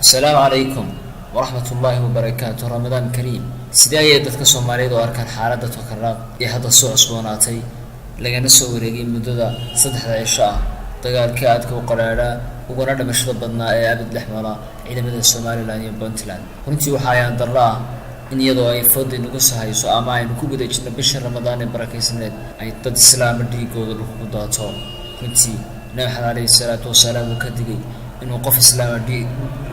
السلام عليكم ورحمة الله وبركاته. رمضان كريم. سيدايا dadka Soomaaliyeed oo arkaan xaaladda tookaraad ee hadda soo cusboonaatay lagana soo wareegay muddada 3 cisho ah dagaalka aadka u qaraara uguna dhimashada badnaa ee abad dhexmara ciidamada Soomaaliland iyo Puntland. runtii waxa ay darraa in iyadoo ay fadhi nagu sahayso ama ay ku guda jirno bisha Ramadaan ee barakeysaneed ay dad islaam dhiigooda lagu daato. runtii Nabi Xalayhi Salaatu Wasalaam ka digay inuu qof islaam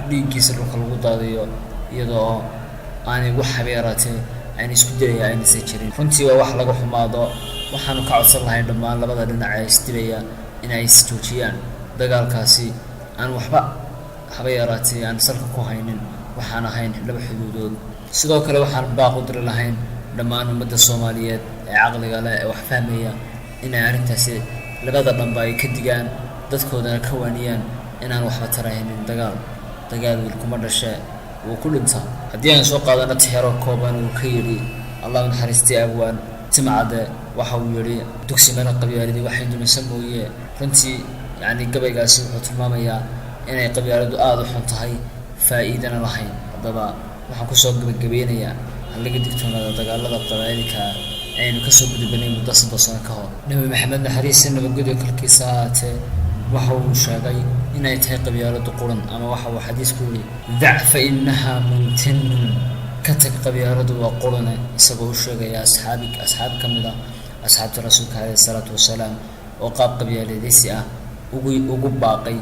dhiiggiisa lagu daadiyo iyadoo aanay wax habeeraatay aan isku dayay in si jirin. runtii waa wax laga xumaado. waxaanu ka codsan lahayn dhammaan labada dhinac ee istiraya in ay is joojiyaan dagaalkaasi aan waxba habeeraatay aan salka ku haynin waxaan ahayn laba xuduudood. sidoo kale waxaan baaq u dir lahayn dhammaan ummadda Soomaaliyeed ee caqliga leh ee wax fahmaya in ay arrintaasi labada dhanba ay ka digaan dadkoodana ka waaniyaan inaan waxba taraynin dagaal wiilkuma dhashay wuu ku dhintaa. haddii aan soo qaadano tixiro kooban uu ka yiri Allah naxariistay abwaan timcade waxa uu yiri dugsi meel qabyaaladii waxay dumisan mooyee. runtii gabaygaasi wuxuu tilmaamayaa inay qabyaaladu aad u xun tahay faa'iidana lahayn. haddaba waxaan ku soo gabagabeynayaa halaga digtoonaada dagaalada qabaa'ilka aynu ka soo gudubnay muddo 3 sano ka hor. Nabi Maxamed naxariis nabadgelyo kalkiisa ahaatee waxa uu sheegay inay tahay qabyaaladu quran ama waxa uu xadiisku yiri da'fa innaha muntin ka tag qabyaaladu waa quran isagoo sheegaya asxaab kamida asxaabta rasuulka alayhi salaatu wasalaam oo qaab qabyaaladeysi ah ugu baaqay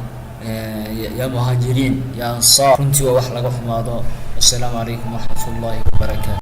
ya muhaajiriin ya ansaar. runtii waa wax laga xumaado. Assalaamu alaykum wa rahmatullahi wa barakatuh.